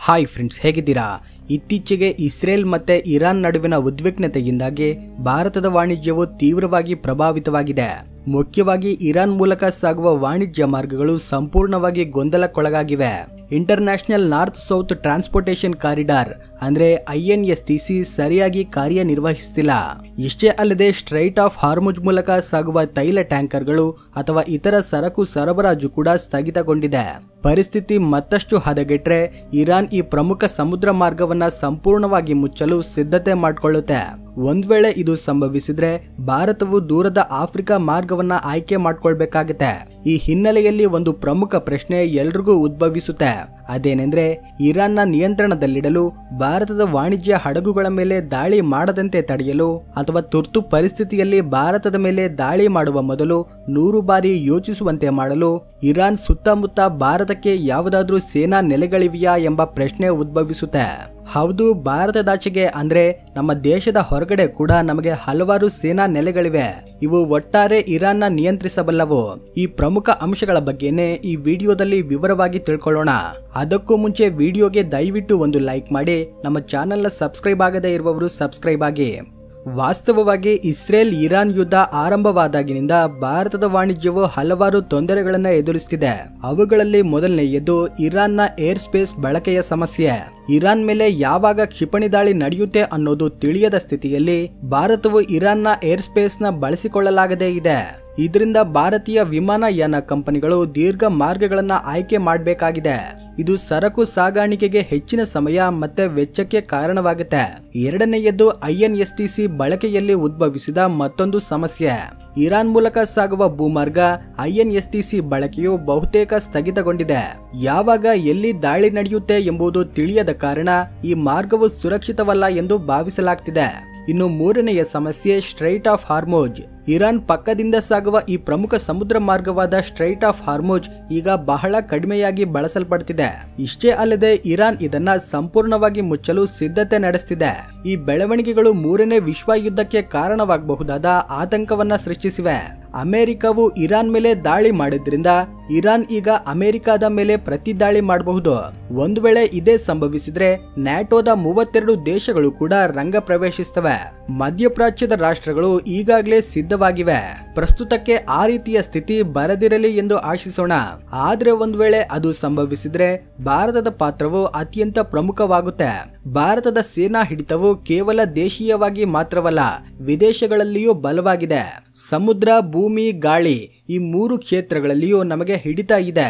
Hi friends, ಹೇಗಿದ್ದೀರಾ? ಇತ್ತೀಚೆಗೆ Israel ಮತ್ತೆ ಇರಾನ್ ನಡುವಿನ ಉದ್ವಿಗ್ನತೆಯಿಂದಾಗಿ ಭಾರತದ ವಾಣಿಜ್ಯವು ತೀವ್ರವಾಗಿ ಪ್ರಭಾವಿತವಾಗಿದೆ. ಮುಖ್ಯವಾಗಿ ಇರಾನ್ ಮೂಲಕ ಸಾಗುವ ವಾಣಿಜ್ಯ ಮಾರ್ಗಗಳು ಸಂಪೂರ್ಣವಾಗಿ ಗೊಂದಲಕ್ಕೊಳಗಾಗಿವೆ. International north south transportation corridor ಅಂದ್ರೆ INSTC ಸರಿಯಾಗಿ ಕಾರ್ಯನಿರ್ವಹಿಸುತ್ತಿಲ್ಲ. ಇಷ್ಟೇ ಅಲ್ಲದೆ ಸ್ಟ್ರೈಟ್ ಆಫ್ ಹಾರ್ಮುಜ್ ಮೂಲಕ ಸಾಗುವ ತೈಲ ಟ್ಯಾಂಕರ್ಗಳು ಅಥವಾ ಇತರ ಸರಕು ಸರಬರಾಜು ಕೂಡ ಸ್ಥಗಿತಗೊಂಡಿದೆ. ಪರಿಸ್ಥಿತಿ ಮತ್ತಷ್ಟು ಹದಗೆಟ್ರೆ ಇರಾನ್ ಈ ಪ್ರಮುಖ ಸಮುದ್ರ ಮಾರ್ಗವನ್ನ ಸಂಪೂರ್ಣವಾಗಿ ಮುಚ್ಚಲು ಸಿದ್ಧತೆ ಮಾಡಿಕೊಳ್ಳುತ್ತೆ. ಒಂದ್ ವೇಳೆ ಇದು ಸಂಭವಿಸಿದ್ರೆ ಭಾರತವು ದೂರದ ಆಫ್ರಿಕಾ ಮಾರ್ಗವನ್ನ ಆಯ್ಕೆ ಮಾಡ್ಕೊಳ್ಬೇಕಾಗತ್ತೆ. ಈ ಹಿನ್ನೆಲೆಯಲ್ಲಿ ಒಂದು ಪ್ರಮುಖ ಪ್ರಶ್ನೆ ಎಲ್ರಿಗೂ ಉದ್ಭವಿಸುತ್ತೆ. ಅದೇನೆಂದ್ರೆ, ಇರಾನ್ನ ನಿಯಂತ್ರಣದಲ್ಲಿಡಲು ಭಾರತದ ವಾಣಿಜ್ಯ ಹಡಗುಗಳ ಮೇಲೆ ದಾಳಿ ಮಾಡದಂತೆ ತಡೆಯಲು ಅಥವಾ ತುರ್ತು ಪರಿಸ್ಥಿತಿಯಲ್ಲಿ ಭಾರತದ ಮೇಲೆ ದಾಳಿ ಮಾಡುವ ಮೊದಲು 100 ಬಾರಿ ಯೋಚಿಸುವಂತೆ ಮಾಡಲು ಇರಾನ್ ಸುತ್ತಮುತ್ತ ಭಾರತಕ್ಕೆ ಯಾವುದಾದ್ರೂ ಸೇನಾ ನೆಲೆಗಳಿವೆಯಾ ಎಂಬ ಪ್ರಶ್ನೆ ಉದ್ಭವಿಸುತ್ತೆ. ಹೌದು, ಭಾರತದಾಚೆಗೆ ಅಂದ್ರೆ ನಮ್ಮ ದೇಶದ ಹೊರಗಡೆ ಕೂಡ ನಮಗೆ ಹಲವಾರು ಸೇನಾ ನೆಲೆಗಳಿವೆ. ಇವು ಒಟ್ಟಾರೆ ಇರಾನ್ನ ನಿಯಂತ್ರಿಸಬಲ್ಲವು. ಈ ಪ್ರಮುಖ ಅಂಶಗಳ ಬಗ್ಗೆನೇ ಈ ವಿಡಿಯೋದಲ್ಲಿ ವಿವರವಾಗಿ ತಿಳ್ಕೊಳ್ಳೋಣ. ಅದಕ್ಕೂ ಮುಂಚೆ ವಿಡಿಯೋಗೆ ದಯವಿಟ್ಟು ಒಂದು ಲೈಕ್ ಮಾಡಿ, ನಮ್ಮ ಚಾನೆಲ್ನ ಸಬ್ಸ್ಕ್ರೈಬ್ ಆಗದೇ ಇರುವವರು ಸಬ್ಸ್ಕ್ರೈಬ್ ಆಗಿ. ವಾಸ್ತವವಾಗಿ ಇಸ್ರೇಲ್ ಇರಾನ್ ಯುದ್ಧ ಆರಂಭವಾದಾಗಿನಿಂದ ಭಾರತದ ವಾಣಿಜ್ಯವು ಹಲವಾರು ತೊಂದರೆಗಳನ್ನು ಎದುರಿಸುತ್ತಿದೆ. ಅವುಗಳಲ್ಲಿ ಮೊದಲನೆಯದು ಇರಾನ್ನ ಏರ್ ಸ್ಪೇಸ್ ಬಳಕೆಯ ಸಮಸ್ಯೆ. ಇರಾನ್ ಮೇಲೆ ಯಾವಾಗ ಕ್ಷಿಪಣಿ ದಾಳಿ ನಡೆಯುತ್ತೆ ಅನ್ನೋದು ತಿಳಿಯದ ಸ್ಥಿತಿಯಲ್ಲಿ ಭಾರತವು ಇರಾನ್ನ ಏರ್ ಸ್ಪೇಸ್ ನ ಬಳಸಿಕೊಳ್ಳಲಾಗದೇ ಇದೆ. ಇದರಿಂದ ಭಾರತೀಯ ವಿಮಾನಯಾನ ಕಂಪನಿಗಳು ದೀರ್ಘ ಮಾರ್ಗಗಳನ್ನ ಆಯ್ಕೆ ಮಾಡಬೇಕಾಗಿದೆ. ಇದು ಸರಕು ಸಾಗಾಣಿಕೆಗೆ ಹೆಚ್ಚಿನ ಸಮಯ ಮತ್ತೆ ವೆಚ್ಚಕ್ಕೆ ಕಾರಣವಾಗುತ್ತೆ. ಎರಡನೆಯದು INSTC ಬಳಕೆಯಲ್ಲಿ ಉದ್ಭವಿಸಿದ ಮತ್ತೊಂದು ಸಮಸ್ಯೆ. ಇರಾನ್ ಮೂಲಕ ಸಾಗುವ ಭೂಮಾರ್ಗ INSTC ಬಳಕೆಯು ಬಹುತೇಕ ಸ್ಥಗಿತಗೊಂಡಿದೆ. ಯಾವಾಗ ಎಲ್ಲಿ ದಾಳಿ ನಡೆಯುತ್ತೆ ಎಂಬುದು ತಿಳಿಯದ ಕಾರಣ ಈ ಮಾರ್ಗವು ಸುರಕ್ಷಿತವಲ್ಲ ಎಂದು ಭಾವಿಸಲಾಗ್ತಿದೆ. ಇನ್ನು ಮೂರನೆಯ ಸಮಸ್ಯೆ ಸ್ಟ್ರೈಟ್ ಆಫ್ ಹಾರ್ಮುಜ್. ಇರಾನ್ ಪಕ್ಕದಿಂದ ಸಾಗುವ ಈ ಪ್ರಮುಖ ಸಮುದ್ರ ಮಾರ್ಗವಾದ ಸ್ಟ್ರೈಟ್ ಆಫ್ ಹಾರ್ಮುಜ್ ಈಗ ಬಹಳ ಕಡಿಮೆಯಾಗಿ ಬಳಸಲ್ಪಡ್ತಿದೆ. ಇಷ್ಟೇ ಅಲ್ಲದೆ ಇರಾನ್ ಇದನ್ನ ಸಂಪೂರ್ಣವಾಗಿ ಮುಚ್ಚಲು ಸಿದ್ಧತೆ ನಡೆಸುತ್ತಿದೆ. ಈ ಬೆಳವಣಿಗೆಗಳು ಮೂರನೇ ವಿಶ್ವ ಯುದ್ಧಕ್ಕೆ ಕಾರಣವಾಗಬಹುದಾದ ಆತಂಕವನ್ನ ಸೃಷ್ಟಿಸಿವೆ. ಅಮೆರಿಕವು ಇರಾನ್ ಮೇಲೆ ದಾಳಿ ಮಾಡಿದ್ರಿಂದ ಇರಾನ್ ಈಗ ಅಮೆರಿಕದ ಮೇಲೆ ಪ್ರತಿ ದಾಳಿ ಮಾಡಬಹುದು. ಒಂದು ವೇಳೆ ಇದೇ ಸಂಭವಿಸಿದ್ರೆ ನ್ಯಾಟೋದ 32 ದೇಶಗಳು ಕೂಡ ರಂಗ ಪ್ರವೇಶಿಸುತ್ತವೆ. ಮಧ್ಯಪ್ರಾಚ್ಯದ ರಾಷ್ಟ್ರಗಳು ಈಗಾಗಲೇ ಸಿದ್ಧವಾಗಿವೆ. ಪ್ರಸ್ತುತಕ್ಕೆ ಆ ರೀತಿಯ ಸ್ಥಿತಿ ಬರದಿರಲಿ ಎಂದು ಆಶಿಸೋಣ. ಆದ್ರೆ ಒಂದು ವೇಳೆ ಅದು ಸಂಭವಿಸಿದ್ರೆ ಭಾರತದ ಪಾತ್ರವು ಅತ್ಯಂತ ಪ್ರಮುಖವಾಗುತ್ತೆ. ಭಾರತದ ಸೇನಾ ಹಿಡಿತವು ಕೇವಲ ದೇಶೀಯವಾಗಿ ಮಾತ್ರವಲ್ಲ, ವಿದೇಶಗಳಲ್ಲಿಯೂ ಬಲವಾಗಿದೆ. ಸಮುದ್ರ, ಭೂಮಿ, ಗಾಳಿ ಈ 3 ಕ್ಷೇತ್ರಗಳಲ್ಲಿಯೂ ನಮಗೆ ಹಿಡಿತ ಇದೆ.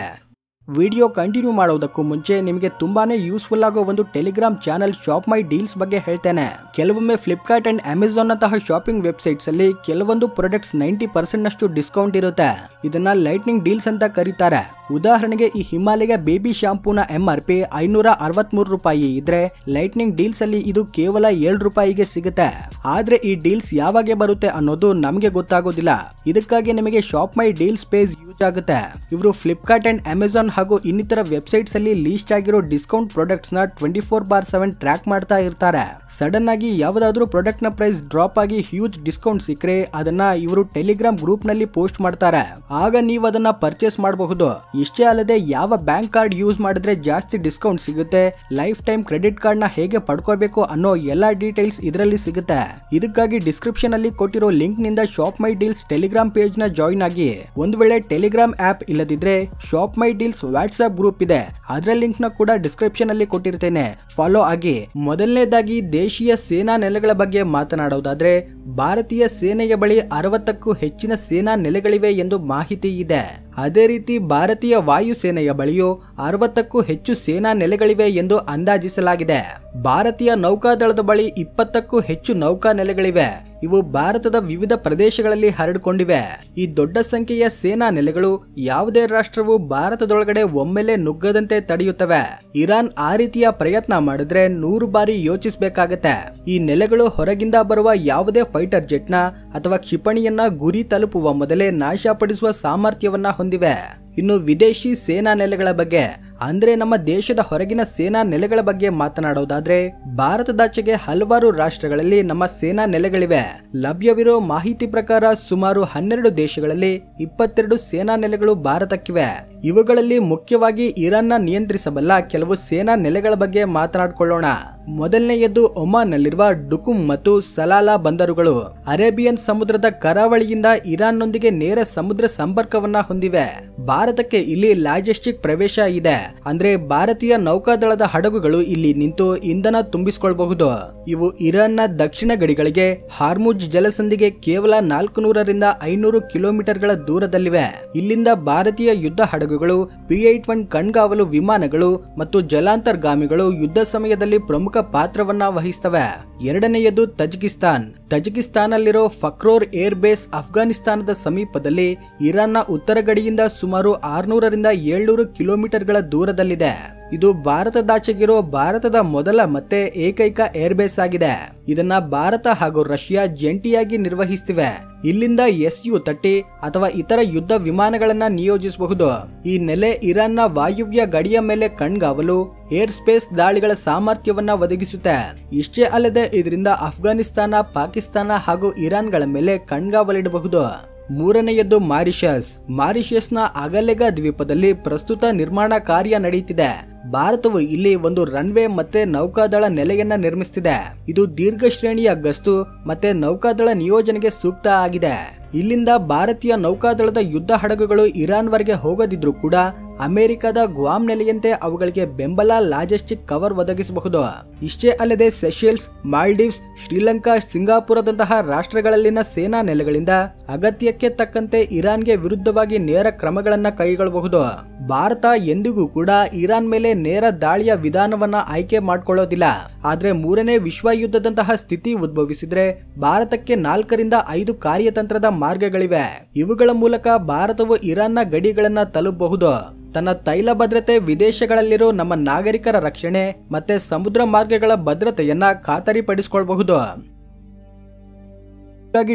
ವಿಡಿಯೋ ಕಂಟಿನ್ಯೂ ಮಾಡೋದಕ್ಕೂ ಮುಂಚೆ ನಿಮಗೆ ತುಂಬಾನೇ ಯೂಸ್ಫುಲ್ ಆಗೋ ಒಂದು ಟೆಲಿಗ್ರಾಮ್ ಚಾನೆಲ್ ಶಾಪ್ ಮೈ ಡೀಲ್ಸ್ ಬಗ್ಗೆ ಹೇಳ್ತೇನೆ. ಕೆಲವೊಮ್ಮೆ ಫ್ಲಿಪ್ಕಾರ್ಟ್ ಅಂಡ್ ಅಮೆಜಾನ್ ನಂತಹ ಶಾಪಿಂಗ್ ವೆಬ್ಸೈಟ್ಸ್ ಅಲ್ಲಿ ಕೆಲವೊಂದು ಪ್ರಾಡಕ್ಟ್ಸ್ 90% ನಷ್ಟು ಡಿಸ್ಕೌಂಟ್ ಇರುತ್ತೆ. ಇದನ್ನ ಲೈಟ್ನಿಂಗ್ ಡೀಲ್ಸ್ ಅಂತ ಕರೀತಾರೆ. ಉದಾಹರಣೆಗೆ ಈ ಹಿಮಾಲಯ ಬೇಬಿ ಶಾಂಪೂನ MRP 563 ರೂಪಾಯಿ ಇದ್ರೆ ಲೈಟ್ನಿಂಗ್ ಡೀಲ್ಸ್ ಅಲ್ಲಿ ಇದು ಕೇವಲ 7 ರೂಪಾಯಿಗೆ ಸಿಗುತ್ತೆ. ಆದ್ರೆ ಈ ಡೀಲ್ಸ್ ಯಾವಾಗ ಬರುತ್ತೆ ಅನ್ನೋದು ನಮಗೆ ಗೊತ್ತಾಗೋದಿಲ್ಲ. ಇದಕ್ಕಾಗಿ ನಿಮಗೆ ಶಾಪ್ ಮೈ ಡೀಲ್ಸ್ ಪೇಜ್ ಯೂಸ್ ಆಗುತ್ತೆ. ಇವರು ಫ್ಲಿಪ್ಕಾರ್ಟ್ ಅಂಡ್ ಅಮೆಜಾನ್ ಹಾಗೂ ಇನ್ನಿತರ ವೆಬ್ಸೈಟ್ಸ್ ಅಲ್ಲಿ ಲೀಸ್ಟ್ ಆಗಿರೋ ಡಿಸ್ಕೌಂಟ್ ಪ್ರಾಡಕ್ಟ್ಸ್ ನ 24/7 ಟ್ರ್ಯಾಕ್ ಮಾಡ್ತಾ ಇರ್ತಾರೆ. ಸಡನ್ ಆಗಿ ಯಾವುದಾದ್ರೂ ಪ್ರಾಡಕ್ಟ್ ನ ಪ್ರೈಸ್ ಡ್ರಾಪ್ ಆಗಿ ಹ್ಯೂಜ್ ಡಿಸ್ಕೌಂಟ್ ಸಿಕ್ಕರೆ ಅದನ್ನ ಇವರು ಟೆಲಿಗ್ರಾಮ್ ಗ್ರೂಪ್ ನಲ್ಲಿ ಪೋಸ್ಟ್ ಮಾಡ್ತಾರೆ. ಆಗ ನೀವು ಅದನ್ನ ಪರ್ಚೇಸ್ ಮಾಡಬಹುದು. ಇಷ್ಟೇ ಅಲ್ಲದೆ ಯಾವ ಬ್ಯಾಂಕ್ ಕಾರ್ಡ್ ಯೂಸ್ ಮಾಡಿದ್ರೆ ಜಾಸ್ತಿ ಡಿಸ್ಕೌಂಟ್ ಸಿಗುತ್ತೆ, ಲೈಫ್ ಟೈಮ್ ಕ್ರೆಡಿಟ್ ಕಾರ್ಡ್ ನ ಹೇಗೆ ಪಡ್ಕೋಬೇಕು ಅನ್ನೋ ಎಲ್ಲಾ ಡೀಟೇಲ್ಸ್ ಇದರಲ್ಲಿ ಸಿಗುತ್ತೆ. ಇದಕ್ಕಾಗಿ ಡಿಸ್ಕ್ರಿಪ್ಷನ್ ಅಲ್ಲಿ ಕೊಟ್ಟಿರೋ ಲಿಂಕ್ ನಿಂದ ಶಾಪ್ ಮೈ ಡೀಲ್ಸ್ ಟೆಲಿಗ್ರಾಮ್ ಪೇಜ್ ನ ಜಾಯಿನ್ ಆಗಿ. ಒಂದು ವೇಳೆ ಟೆಲಿಗ್ರಾಮ್ ಆಪ್ ಇಲ್ಲದಿದ್ರೆ ಶಾಪ್ ಮೈ ಡೀಲ್ಸ್ ವಾಟ್ಸ್ಆಪ್ ಗ್ರೂಪ್ ಇದೆ, ಅದರ ಲಿಂಕ್ ನ ಕೂಡ ಡಿಸ್ಕ್ರಿಪ್ಷನ್ ಅಲ್ಲಿ ಕೊಟ್ಟಿರ್ತೇನೆ, ಫಾಲೋ ಆಗಿ. ಮೊದಲನೇದಾಗಿ ದೇಶೀಯ ಸೇನಾ ನೆಲೆಗಳ ಬಗ್ಗೆ ಮಾತನಾಡೋದಾದ್ರೆ ಭಾರತೀಯ ಸೇನೆಯ ಬಳಿ 60ಕ್ಕೂ ಹೆಚ್ಚಿನ ಸೇನಾ ನೆಲೆಗಳಿವೆ ಎಂದು ಮಾಹಿತಿ ಇದೆ. ಅದೇ ರೀತಿ ಭಾರತೀಯ ವಾಯುಸೇನೆಯ ಬಳಿಯೂ 60ಕ್ಕೂ ಹೆಚ್ಚು ಸೇನಾ ನೆಲೆಗಳಿವೆ ಎಂದು ಅಂದಾಜಿಸಲಾಗಿದೆ. ಭಾರತೀಯ ನೌಕಾದಳದ ಬಳಿ 20ಕ್ಕೂ ಹೆಚ್ಚು ನೌಕಾ ನೆಲೆಗಳಿವೆ. ಇವು ಭಾರತದ ವಿವಿಧ ಪ್ರದೇಶಗಳಲ್ಲಿ ಹರಡಿಕೊಂಡಿವೆ. ಈ ದೊಡ್ಡ ಸಂಖ್ಯೆಯ ಸೇನಾ ನೆಲೆಗಳು ಯಾವುದೇ ರಾಷ್ಟ್ರವು ಭಾರತದೊಳಗಡೆ ಒಮ್ಮೆಲೆ ನುಗ್ಗದಂತೆ ತಡೆಯುತ್ತವೆ. ಇರಾನ್ ಆ ರೀತಿಯ ಪ್ರಯತ್ನ ಮಾಡಿದ್ರೆ 100 ಬಾರಿ ಯೋಚಿಸಬೇಕಾಗತ್ತೆ. ಈ ನೆಲೆಗಳು ಹೊರಗಿಂದ ಬರುವ ಯಾವುದೇ ಫೈಟರ್ ಜೆಟ್ ನ ಅಥವಾ ಕ್ಷಿಪಣಿಯನ್ನ ಗುರಿ ತಲುಪುವ ಮೊದಲೇ ನಾಶಪಡಿಸುವ ಸಾಮರ್ಥ್ಯವನ್ನ ಹೊಂದಿವೆ. ಇನ್ನು ವಿದೇಶಿ ಸೇನಾ ನೆಲೆಗಳ ಬಗ್ಗೆ ಅಂದ್ರೆ ನಮ್ಮ ದೇಶದ ಹೊರಗಿನ ಸೇನಾ ನೆಲೆಗಳ ಬಗ್ಗೆ ಮಾತನಾಡೋದಾದ್ರೆ ಭಾರತದಾಚೆಗೆ ಹಲವಾರು ರಾಷ್ಟ್ರಗಳಲ್ಲಿ ನಮ್ಮ ಸೇನಾ ನೆಲೆಗಳಿವೆ. ಲಭ್ಯವಿರೋ ಮಾಹಿತಿ ಪ್ರಕಾರ ಸುಮಾರು 12 ದೇಶಗಳಲ್ಲಿ 22 ಸೇನಾ ನೆಲೆಗಳು ಭಾರತಕ್ಕಿವೆ. ಇವುಗಳಲ್ಲಿ ಮುಖ್ಯವಾಗಿ ಇರಾನ್ನ ನಿಯಂತ್ರಿಸಬಲ್ಲ ಕೆಲವು ಸೇನಾ ನೆಲೆಗಳ ಬಗ್ಗೆ ಮಾತನಾಡಿಕೊಳ್ಳೋಣ. ಮೊದಲನೆಯದ್ದು ಒಮಾನ್ನಲ್ಲಿರುವ ಡುಕುಮ್ ಮತ್ತು ಸಲಾಲಾ ಬಂದರುಗಳು. ಅರೇಬಿಯನ್ ಸಮುದ್ರದ ಕರಾವಳಿಯಿಂದ ಇರಾನ್ನೊಂದಿಗೆ ನೇರ ಸಮುದ್ರ ಸಂಪರ್ಕವನ್ನ ಹೊಂದಿವೆ. ಭಾರತಕ್ಕೆ ಇಲ್ಲಿ ಲಾಜಿಸ್ಟಿಕ್ ಪ್ರವೇಶ ಇದೆ. ಅಂದ್ರೆ ಭಾರತೀಯ ನೌಕಾದಳದ ಹಡಗುಗಳು ಇಲ್ಲಿ ನಿಂತು ಇಂಧನ ತುಂಬಿಸಿಕೊಳ್ಳಬಹುದು. ಇವು ಇರಾನ್ನ ದಕ್ಷಿಣ ಗಡಿಗಳಿಗೆ ಹಾರ್ಮುಜ್ ಜಲಸಂಧಿಗೆ ಕೇವಲ 400ರಿಂದ 500 ಕಿಲೋಮೀಟರ್ಗಳ ದೂರದಲ್ಲಿವೆ. ಇಲ್ಲಿಂದ ಭಾರತೀಯ ಯುದ್ಧ ಹಡಗುಗಳು, P-81 ಕಣ್ಗಾವಲು ವಿಮಾನಗಳು ಮತ್ತು ಜಲಾಂತರ್ಗಾಮಿಗಳು ಯುದ್ಧ ಸಮಯದಲ್ಲಿ ಪ್ರಮುಖ ಪಾತ್ರವನ್ನ ವಹಿಸ್ತವೆ. ಎರಡನೆಯದು ತಜಿಕಿಸ್ತಾನ್. ತಜಿಕಿಸ್ತಾನಲ್ಲಿರೋ ಫಕ್ರೋರ್ ಏರ್ ಬೇಸ್ ಅಫ್ಘಾನಿಸ್ತಾನದ ಸಮೀಪದಲ್ಲಿ ಇರಾನ್ನ ಉತ್ತರ ಗಡಿಯಿಂದ ಸುಮಾರು 600ರಿಂದ 700 ಕಿಲೋಮೀಟರ್ಗಳ ದೂರದಲ್ಲಿದೆ. ಇದು ಭಾರತದಾಚೆಗಿರೋ ಭಾರತದ ಮೊದಲ ಮತ್ತೆ ಏಕೈಕ ಏರ್ಬೇಸ್ ಆಗಿದೆ. ಇದನ್ನ ಭಾರತ ಹಾಗೂ ರಷ್ಯಾ ಜಂಟಿಯಾಗಿ ನಿರ್ವಹಿಸುತ್ತಿವೆ. ಇಲ್ಲಿಂದ Su-30 ಅಥವಾ ಇತರ ಯುದ್ಧ ವಿಮಾನಗಳನ್ನ ನಿಯೋಜಿಸಬಹುದು. ಈ ನೆಲೆ ಇರಾನ್ನ ವಾಯುವ್ಯ ಗಡಿಯ ಮೇಲೆ ಕಣ್ಗಾವಲು, ಏರ್ ಸ್ಪೇಸ್ ದಾಳಿಗಳ ಸಾಮರ್ಥ್ಯವನ್ನ ಒದಗಿಸುತ್ತೆ. ಇಷ್ಟೇ ಅಲ್ಲದೆ ಇದರಿಂದ ಅಫ್ಘಾನಿಸ್ತಾನ, ಪಾಕಿಸ್ತಾನ ಹಾಗೂ ಇರಾನ್ಗಳ ಮೇಲೆ ಕಣ್ಗಾವಲಿಡಬಹುದು. ಮೂರನೆಯದ್ದು ಮಾರಿಷಸ್. ಮಾರಿಷಸ್ನ ಅಗಲೆಗಾ ದ್ವೀಪದಲ್ಲಿ ಪ್ರಸ್ತುತ ನಿರ್ಮಾಣ ಕಾರ್ಯ ನಡೆಯುತ್ತಿದೆ. ಭಾರತವು ಇಲ್ಲಿ ಒಂದು ರನ್ವೇ ಮತ್ತೆ ನೌಕಾದಳ ನೆಲೆಯನ್ನ ನಿರ್ಮಿಸುತ್ತಿದೆ. ಇದು ದೀರ್ಘ ಶ್ರೇಣಿಯ ಗಸ್ತು ಮತ್ತೆ ನೌಕಾದಳ ನಿಯೋಜನೆಗೆ ಸೂಕ್ತ ಆಗಿದೆ. ಇಲ್ಲಿಂದ ಭಾರತೀಯ ನೌಕಾದಳದ ಯುದ್ಧ ಹಡಗುಗಳು ಇರಾನ್ವರೆಗೆ ಹೋಗದಿದ್ರೂ ಕೂಡ ಅಮೆರಿಕದ ಗ್ವಾಮ್ ನೆಲೆಯಂತೆ ಅವುಗಳಿಗೆ ಬೆಂಬಲ, ಲಾಜಿಸ್ಟಿಕ್ ಕವರ್ ಒದಗಿಸಬಹುದು. ಇಷ್ಟೇ ಅಲ್ಲದೆ ಸೆಷೆಲ್ಸ್, ಮಾಲ್ಡೀವ್ಸ್, ಶ್ರೀಲಂಕಾ, ಸಿಂಗಾಪುರದಂತಹ ರಾಷ್ಟ್ರಗಳಲ್ಲಿನ ಸೇನಾ ನೆಲೆಗಳಿಂದ ಅಗತ್ಯಕ್ಕೆ ತಕ್ಕಂತೆ ಇರಾನ್ಗೆ ವಿರುದ್ಧವಾಗಿ ನೇರ ಕ್ರಮಗಳನ್ನ ಕೈಗೊಳ್ಳಬಹುದು. ಭಾರತ ಎಂದಿಗೂ ಕೂಡ ಇರಾನ್ ಮೇಲೆ ನೇರ ದಾಳಿಯ ವಿಧಾನವನ್ನ ಆಯ್ಕೆ ಮಾಡಿಕೊಳ್ಳೋದಿಲ್ಲ. ಆದ್ರೆ ಮೂರನೇ ವಿಶ್ವ ಯುದ್ಧದಂತಹ ಸ್ಥಿತಿ ಉದ್ಭವಿಸಿದ್ರೆ ಭಾರತಕ್ಕೆ 4ರಿಂದ 5 ಕಾರ್ಯತಂತ್ರದ ಮಾರ್ಗಗಳಿವೆ. ಇವುಗಳ ಮೂಲಕ ಭಾರತವು ಇರಾನ್ನ ಗಡಿಗಳನ್ನ ತಲುಪಬಹುದು. ತನ್ನ ತೈಲ ಭದ್ರತೆ, ವಿದೇಶಗಳಲ್ಲಿರೋ ನಮ್ಮ ನಾಗರಿಕರ ರಕ್ಷಣೆ ಮತ್ತೆ ಸಮುದ್ರ ಮಾರ್ಗಗಳ ಭದ್ರತೆಯನ್ನ ಖಾತರಿಪಡಿಸಿಕೊಳ್ಳಬಹುದು.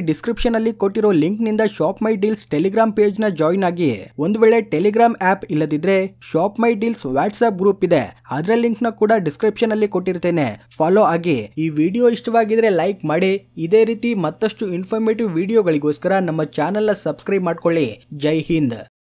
ಡಿಸ್ಕ್ರಿಪ್ಷನ್ ಅಲ್ಲಿ ಕೊಟ್ಟಿರೋ ಲಿಂಕ್ ನಿಂದ ಶಾಪ್ ಮೈ ಡೀಲ್ಸ್ ಟೆಲಿಗ್ರಾಮ್ ಪೇಜ್ ನ ಜಾಯಿನ್ ಆಗಿ. ಒಂದು ವೇಳೆ ಟೆಲಿಗ್ರಾಮ್ ಆಪ್ ಇಲ್ಲದಿದ್ರೆ ಶಾಪ್ ಮೈ ಡೀಲ್ಸ್ ವಾಟ್ಸ್ಆಪ್ ಗ್ರೂಪ್ ಇದೆ, ಅದರ ಲಿಂಕ್ ನ ಕೂಡ ಡಿಸ್ಕ್ರಿಪ್ಷನ್ ಅಲ್ಲಿ ಕೊಟ್ಟಿರ್ತೇನೆ, ಫಾಲೋ ಆಗಿ. ಈ ವಿಡಿಯೋ ಇಷ್ಟವಾಗಿದ್ರೆ ಲೈಕ್ ಮಾಡಿ. ಇದೇ ರೀತಿ ಮತ್ತಷ್ಟು ಇನ್ಫಾರ್ಮೇಟಿವ್ ವಿಡಿಯೋಗಳಿಗೋಸ್ಕರ ನಮ್ಮ ಚಾನೆಲ್ ನ ಸಬ್ಸ್ಕ್ರೈಬ್ ಮಾಡ್ಕೊಳ್ಳಿ. ಜೈ ಹಿಂದ್.